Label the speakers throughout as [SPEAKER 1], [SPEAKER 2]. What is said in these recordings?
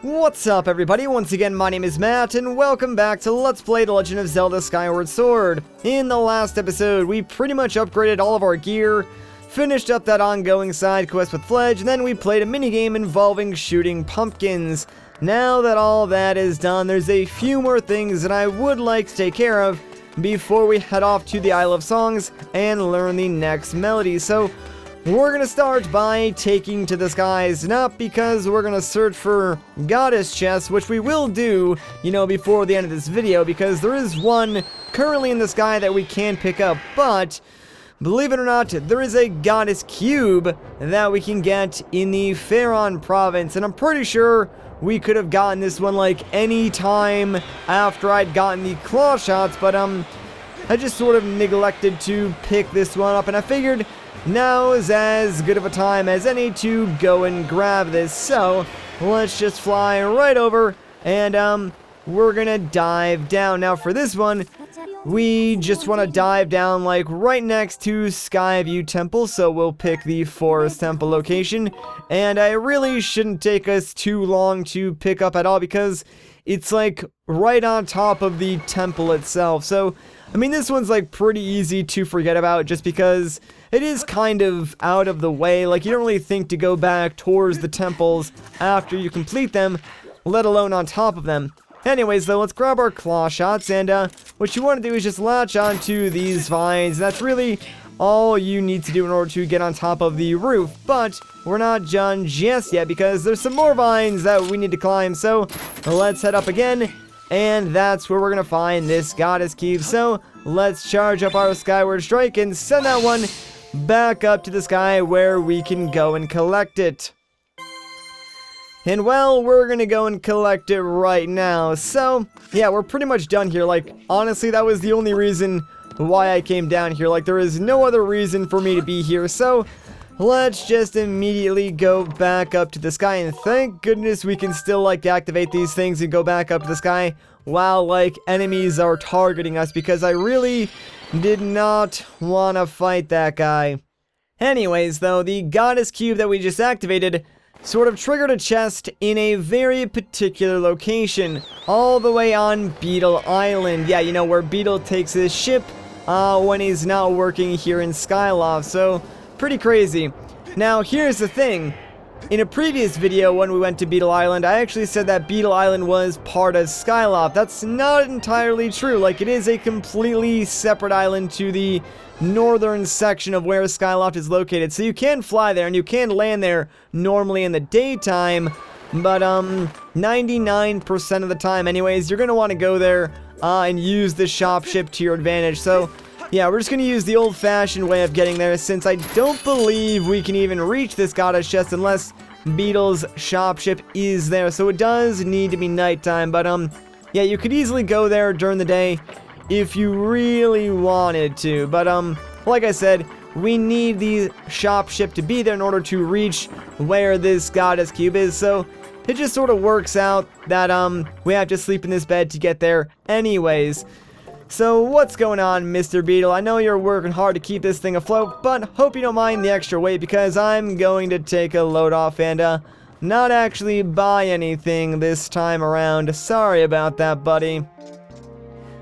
[SPEAKER 1] What's up, everybody? Once again, my name is Matt, and welcome back to Let's Play The Legend of Zelda Skyward Sword. In the last episode, we pretty much upgraded all of our gear, finished up that ongoing side quest with Fledge, and then we played a minigame involving shooting pumpkins. Now that all that is done, there's a few more things that I would like to take care of before we head off to the Isle of Songs and learn the next melody. So, we're gonna start by taking to the skies, not because we're gonna search for goddess chests, which we will do, before the end of this video, because there is one currently in the sky that we can pick up, but believe it or not, there is a goddess cube that we can get in the Faron province, and I'm pretty sure we could have gotten this one like any time after I'd gotten the claw shots, but I just sort of neglected to pick this one up, and I figured now is as good of a time as any to go and grab this. So let's just fly right over, and we're gonna dive down. Now for this one, we just want to dive down like right next to Skyview Temple, so we'll pick the Forest Temple location, and I really shouldn't take us too long to pick up at all because it's like right on top of the temple itself. So I mean, this one's like pretty easy to forget about just because it is kind of out of the way. Like, you don't really think to go back towards the temples after you complete them, let alone on top of them. Anyways, though, let's grab our claw shots, and what you want to do is just latch onto these vines. That's really all you need to do in order to get on top of the roof. But we're not done just yet because there's some more vines that we need to climb. So let's head up again. And that's where we're going to find this goddess cube. So let's charge up our Skyward Strike and send that one back up to the sky where we can go and collect it. And well, we're going to go and collect it right now. So yeah, we're pretty much done here. Like, honestly, that was the only reason why I came down here. Like, there is no other reason for me to be here. So let's just immediately go back up to the sky, and thank goodness we can still, like, activate these things and go back up to the sky while, like, enemies are targeting us, because I really did not want to fight that guy. Anyways, though, the goddess cube that we just activated sort of triggered a chest in a very particular location, all the way on Beetle Island. Yeah, where Beetle takes his ship when he's not working here in Skyloft, so pretty crazy. Now, here's the thing. In a previous video when we went to Beetle Island, I actually said that Beetle Island was part of Skyloft. That's not entirely true. Like, it is a completely separate island to the northern section of where Skyloft is located. So you can fly there and you can land there normally in the daytime, but 99% of the time anyways, you're going to want to go there and use the shop ship to your advantage. So yeah, we're just going to use the old-fashioned way of getting there, since I don't believe we can even reach this goddess chest unless Beetle's shop ship is there. So it does need to be nighttime, but yeah, you could easily go there during the day if you really wanted to. But like I said, we need the shop ship to be there in order to reach where this goddess cube is. So it just sort of works out that we have to sleep in this bed to get there anyways. So what's going on, Mr. Beetle? I know you're working hard to keep this thing afloat, but hope you don't mind the extra weight, because I'm going to take a load off and not actually buy anything this time around. Sorry about that, buddy.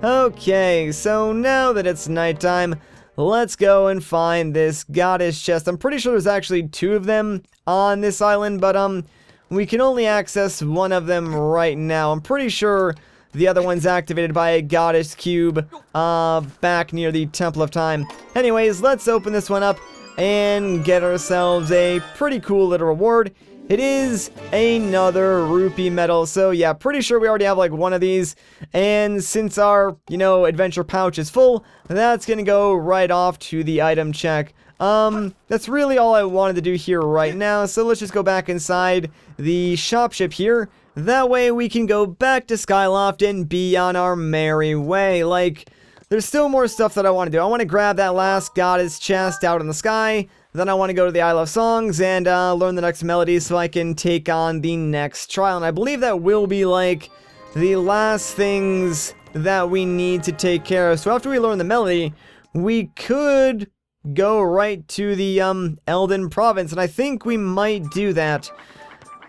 [SPEAKER 1] Okay, so now that it's nighttime, let's go and find this goddess chest. I'm pretty sure there's actually two of them on this island, but we can only access one of them right now. I'm pretty sure the other one's activated by a goddess cube back near the Temple of Time. Anyways, let's open this one up and get ourselves a pretty cool little reward. It is another rupee medal. So yeah, pretty sure we already have like one of these. And since our, adventure pouch is full, that's gonna go right off to the item check. That's really all I wanted to do here right now. So let's just go back inside the shop ship here. That way we can go back to Skyloft and be on our merry way. Like, there's still more stuff that I want to do. I want to grab that last goddess chest out in the sky. Then I want to go to the Isle of Songs and learn the next melody so I can take on the next trial. And I believe that will be like the last things that we need to take care of. So after we learn the melody, we could go right to the Elden province, and I think we might do that.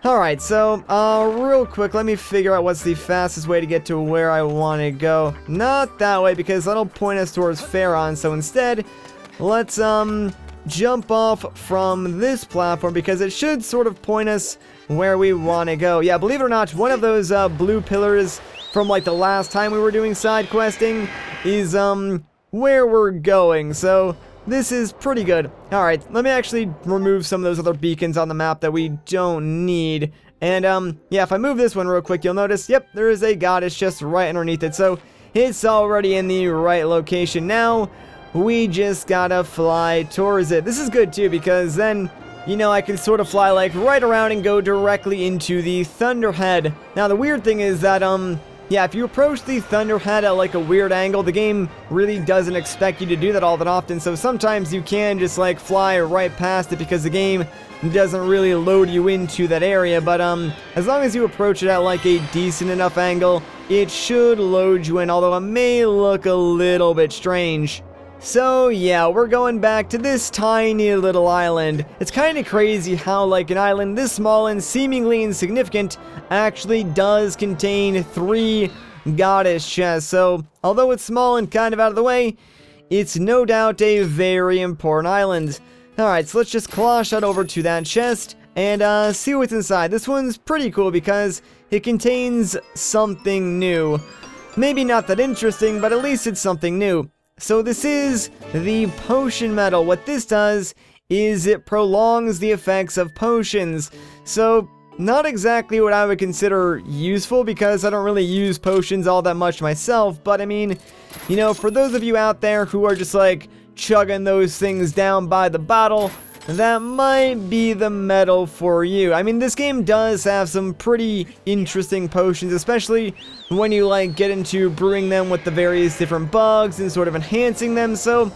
[SPEAKER 1] Alright, so, real quick, let me figure out what's the fastest way to get to where I want to go. Not that way, because that'll point us towards Faron, so instead, let's, jump off from this platform, because it should sort of point us where we want to go. Yeah, believe it or not, one of those, blue pillars from, like, the last time we were doing side questing is, where we're going, so this is pretty good. Alright, let me actually remove some of those other beacons on the map that we don't need. And, yeah, if I move this one real quick, you'll notice, yep, there is a goddess just right underneath it. So, it's already in the right location. Now, we just gotta fly towards it. This is good, too, because then, you know, I can sort of fly, like, right around and go directly into the Thunderhead. Now, the weird thing is that, yeah, if you approach the Thunderhead at like a weird angle, the game really doesn't expect you to do that all that often, so sometimes you can just like fly right past it because the game doesn't really load you into that area, but as long as you approach it at like a decent enough angle, it should load you in, although it may look a little bit strange. So yeah, we're going back to this tiny little island. It's kind of crazy how like an island this small and seemingly insignificant actually does contain 3 goddess chests. So although it's small and kind of out of the way, it's no doubt a very important island. Alright, so let's just closh on over to that chest and see what's inside. This one's pretty cool because it contains something new. Maybe not that interesting, but at least it's something new. So this is the potion medal. What this does is it prolongs the effects of potions. So not exactly what I would consider useful because I don't really use potions all that much myself. But I mean, you know, for those of you out there who are just like chugging those things down by the bottle, that might be the medal for you. I mean, this game does have some pretty interesting potions, especially when you like get into brewing them with the various different bugs and sort of enhancing them. So,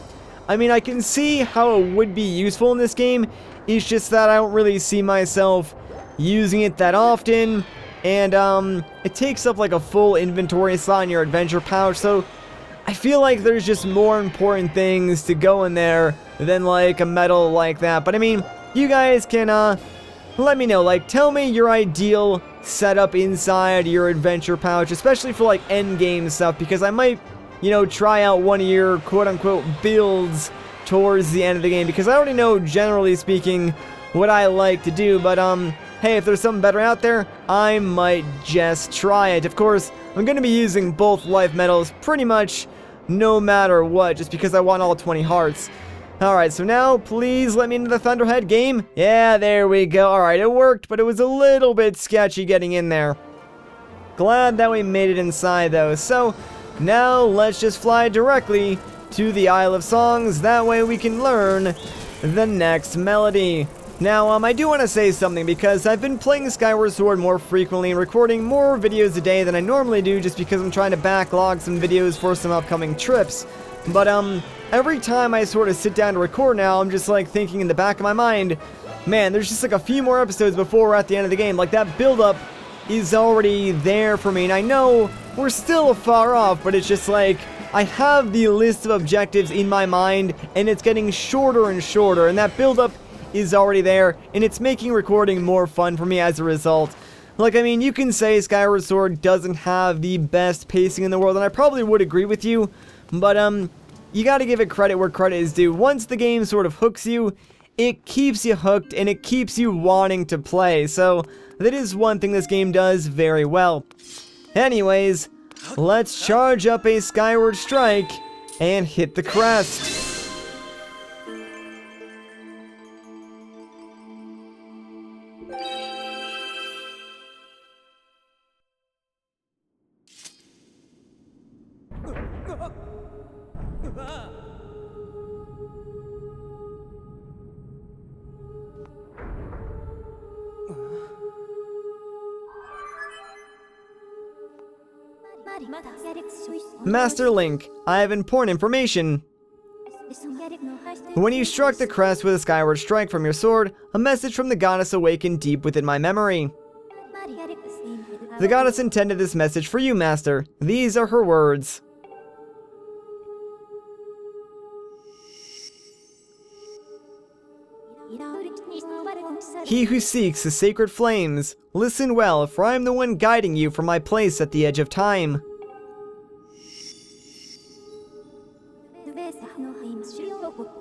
[SPEAKER 1] I mean, I can see how it would be useful in this game. It's just that I don't really see myself using it that often. And it takes up like a full inventory slot in your adventure pouch. So I feel like there's just more important things to go in there than like a medal like that. But I mean, you guys can let me know, like tell me your ideal setup inside your adventure pouch, especially for like end game stuff, because I might, you know, try out one of your quote-unquote builds towards the end of the game, because I already know, generally speaking, what I like to do. But hey, if there's something better out there, I might just try it. Of course, I'm going to be using both life medals pretty much no matter what, just because I want all 20 hearts. Alright, so now, please let me into the Thunderhead game. Yeah, there we go. Alright, it worked, but it was a little bit sketchy getting in there. Glad that we made it inside, though. So, now let's just fly directly to the Isle of Songs. That way we can learn the next melody. Now, I do want to say something, because I've been playing Skyward Sword more frequently and recording more videos a day than I normally do, just because I'm trying to backlog some videos for some upcoming trips. But, every time I sort of sit down to record now, I'm just, like, thinking in the back of my mind, man, there's just, like, a few more episodes before we're at the end of the game. Like, that build-up is already there for me, and I know we're still far off, but it's just, like, I have the list of objectives in my mind, and it's getting shorter and shorter, and that build-up is already there, and it's making recording more fun for me as a result. Like, I mean, you can say Skyward Sword doesn't have the best pacing in the world, and I probably would agree with you, but, you gotta give it credit where credit is due. Once the game sort of hooks you, it keeps you hooked, and it keeps you wanting to play, so that is one thing this game does very well. Anyways, let's charge up a Skyward Strike and hit the crest. Master Link, I have important information. When you struck the crest with a Skyward Strike from your sword, a message from the goddess awakened deep within my memory. The goddess intended this message for you, Master. These are her words. he who seeks the sacred flames, listen well, for I am the one guiding you from my place at the edge of time.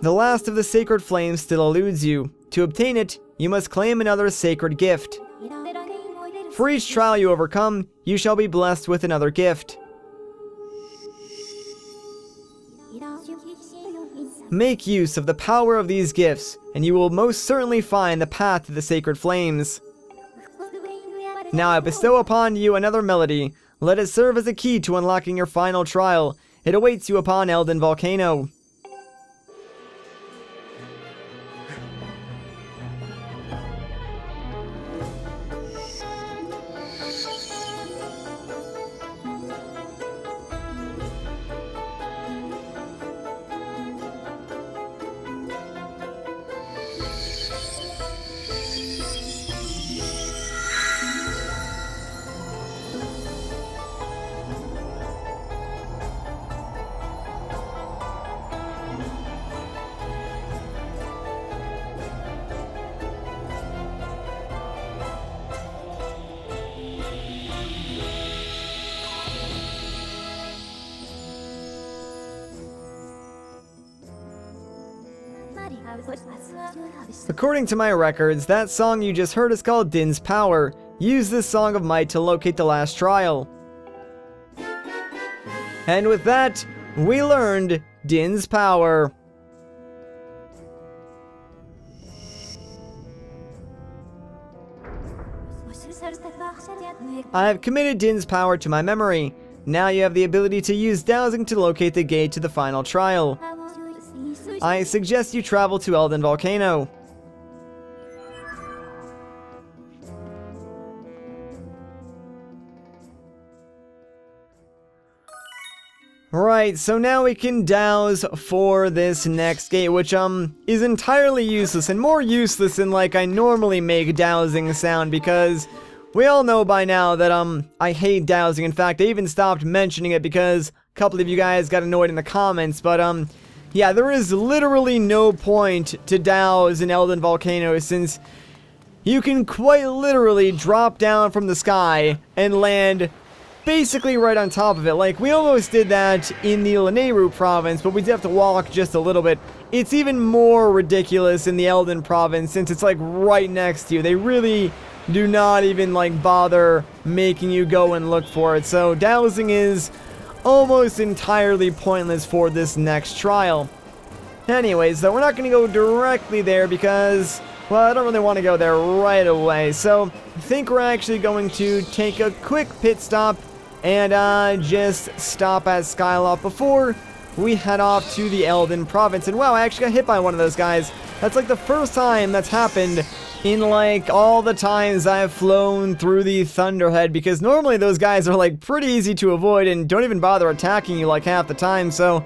[SPEAKER 1] The last of the sacred flames still eludes you. To obtain it, you must claim another sacred gift. For each trial you overcome, you shall be blessed with another gift. Make use of the power of these gifts, and you will most certainly find the path to the sacred flames. Now I bestow upon you another melody. Let it serve as a key to unlocking your final trial. It awaits you upon Elden Volcano. According to my records, that song you just heard is called Din's Power. Use this Song of Might to locate the last trial. And with that, we learned Din's Power. I have committed Din's Power to my memory. Now you have the ability to use dowsing to locate the gate to the final trial. I suggest you travel to Elden Volcano. Right, so now we can douse for this next gate, which, is entirely useless, and more useless than, like, I normally make dowsing sound, because we all know by now that, I hate dowsing. In fact, I even stopped mentioning it because a couple of you guys got annoyed in the comments, but, yeah, there is literally no point to douse in Elden Volcano, since you can quite literally drop down from the sky and land basically right on top of it. Like, we almost did that in the Lanayru province, but we did have to walk just a little bit. It's even more ridiculous in the Elden province, since it's like right next to you. They really do not even like bother making you go and look for it. So dowsing is almost entirely pointless for this next trial. Anyways, though, we're not going to go directly there because, well, I don't really want to go there right away. So I think we're actually going to take a quick pit stop and just stop at Skyloft before we head off to the Elden province. And wow, I actually got hit by one of those guys. That's like the first time that's happened in like all the times I've flown through the Thunderhead, because normally those guys are like pretty easy to avoid and don't even bother attacking you like half the time. So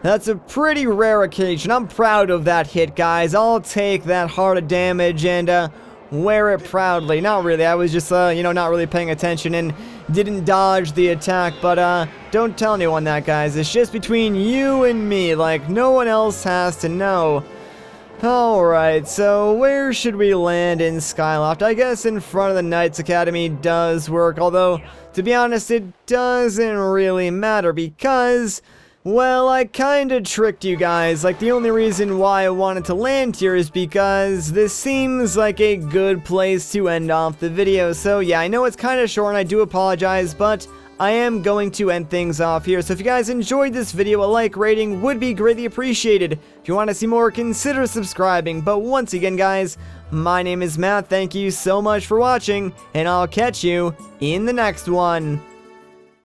[SPEAKER 1] that's a pretty rare occasion. I'm proud of that hit, guys. I'll take that heart of damage and wear it proudly. Not really, I was just you know, not really paying attention and didn't dodge the attack, but don't tell anyone that, guys. It's just between you and me, like no one else has to know. Alright, so where should we land in Skyloft? I guess in front of the Knights Academy does work, although to be honest it doesn't really matter because, well, I kinda tricked you guys. Like, the only reason why I wanted to land here is because this seems like a good place to end off the video. So yeah, I know it's kinda short and I do apologize, but I am going to end things off here. So if you guys enjoyed this video, a like rating would be greatly appreciated. If you want to see more, consider subscribing. But once again, guys, my name is Matt. Thank you so much for watching, and I'll catch you in the next one.